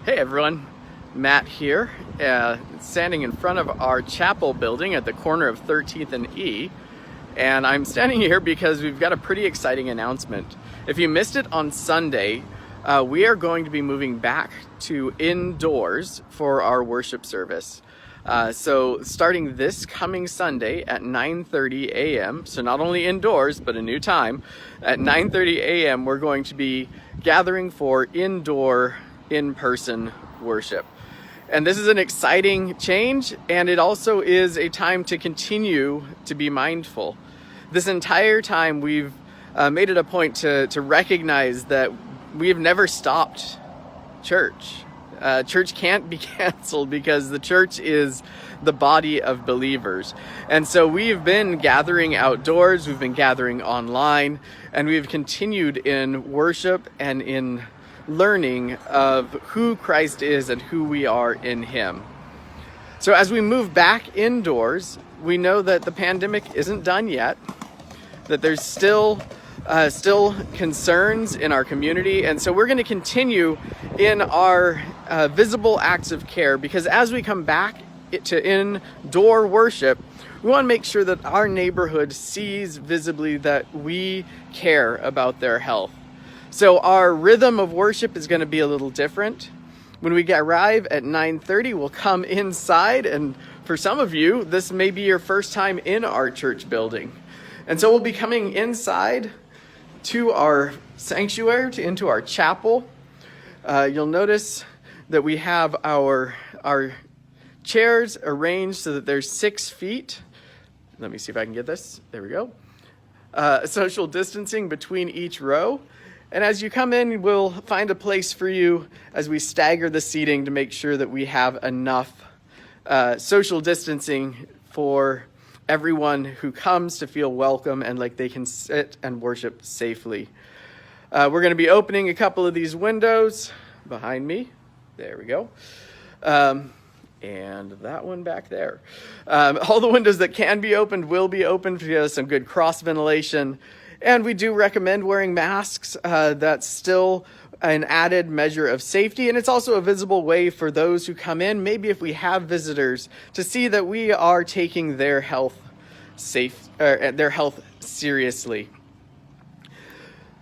Hey everyone, Matt here, standing in front of our chapel building at the corner of 13th and E. And I'm standing here because we've got a pretty exciting announcement. If you missed it on Sunday, we are going to be moving back to indoors for our worship service. So starting this coming Sunday at 9:30 a.m., so not only indoors, but a new time, at 9:30 a.m. we're going to be gathering for indoor in-person worship. And this is an exciting change, and it also is a time to continue to be mindful. This entire time we've made it a point to recognize that we have never stopped church. Church can't be canceled because the church is the body of believers. And so we've been gathering outdoors, we've been gathering online, and we've continued in worship and in learning of who Christ is and who we are in Him. So as we move back indoors, we know that the pandemic isn't done yet, that there's still concerns in our community, and so we're going to continue in our visible acts of care, because as we come back to indoor worship, we want to make sure that our neighborhood sees visibly that we care about their health. So our rhythm of worship is going to be a little different. When we arrive at 9:30, we'll come inside, and for some of you, this may be your first time in our church building. And so we'll be coming inside to our sanctuary, into our chapel. You'll notice that we have our chairs arranged so that there's 6 feet. Let me see if I can get this. There we go. Social distancing between each row. And as you come in, we'll find a place for you as we stagger the seating to make sure that we have enough social distancing for everyone who comes to feel welcome and like they can sit and worship safely. We're going to be opening a couple of these windows behind me. There we go. And that one back there. All the windows that can be opened will be opened via some good cross ventilation. And we do recommend wearing masks. That's still an added measure of safety. And it's also a visible way for those who come in, maybe if we have visitors, to see that we are taking their health seriously.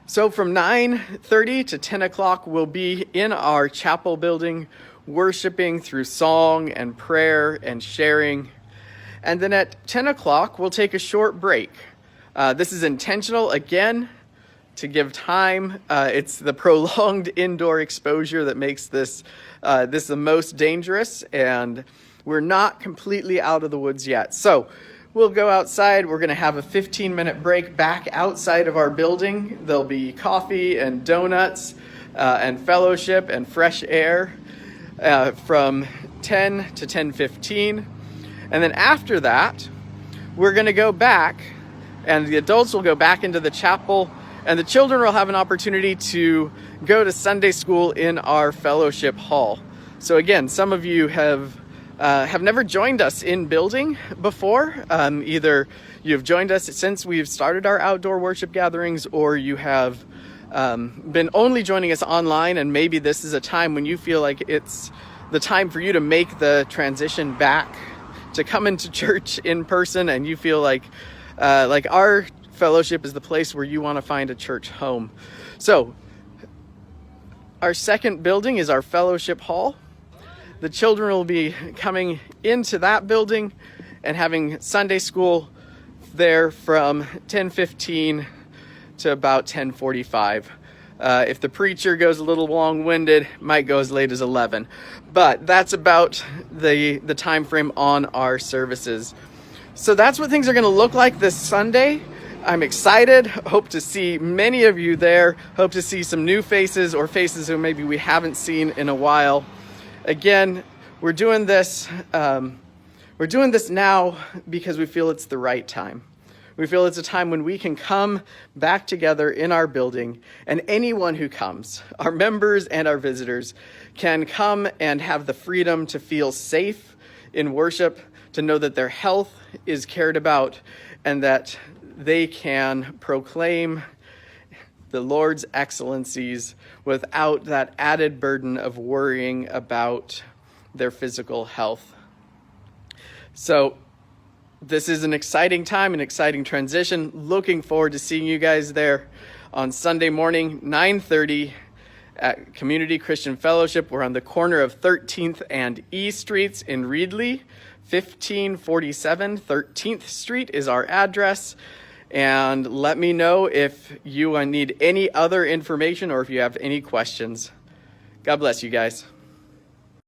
So from 9:30 to 10 o'clock, we'll be in our chapel building, worshiping through song and prayer and sharing. And then at 10 o'clock, we'll take a short break. This is intentional, again, to give time. It's the prolonged indoor exposure that makes this the most dangerous, and we're not completely out of the woods yet. So we'll go outside. We're going to have a 15-minute break back outside of our building. There'll be coffee and donuts and fellowship and fresh air from 10 to 10:15. And then after that, we're going to go back, and the adults will go back into the chapel, and the children will have an opportunity to go to Sunday school in our fellowship hall. So again, some of you have never joined us in building before. Either you've joined us since we've started our outdoor worship gatherings, or you have been only joining us online, and maybe this is a time when you feel like it's the time for you to make the transition back to come into church in person, and you feel like our fellowship is the place where you want to find a church home. So our second building is our fellowship hall. The children will be coming into that building and having Sunday school there from 10:15 to about 10:45. If the preacher goes a little long-winded, might go as late as 11. But that's about the time frame on our services. So that's what things are going to look like this Sunday. I'm excited. Hope to see many of you there. Hope to see some new faces or faces who maybe we haven't seen in a while. Again, we're doing this now because we feel it's the right time. We feel it's a time when we can come back together in our building, and anyone who comes, our members and our visitors, can come and have the freedom to feel safe in worship, to know that their health is cared about, and that they can proclaim the Lord's excellencies without that added burden of worrying about their physical health. So this is an exciting time, an exciting transition. Looking forward to seeing you guys there on Sunday morning, 9:30 at Community Christian Fellowship. We're on the corner of 13th and E Streets in Reedley. 1547 13th Street is our address. And let me know if you need any other information or if you have any questions. God bless you guys.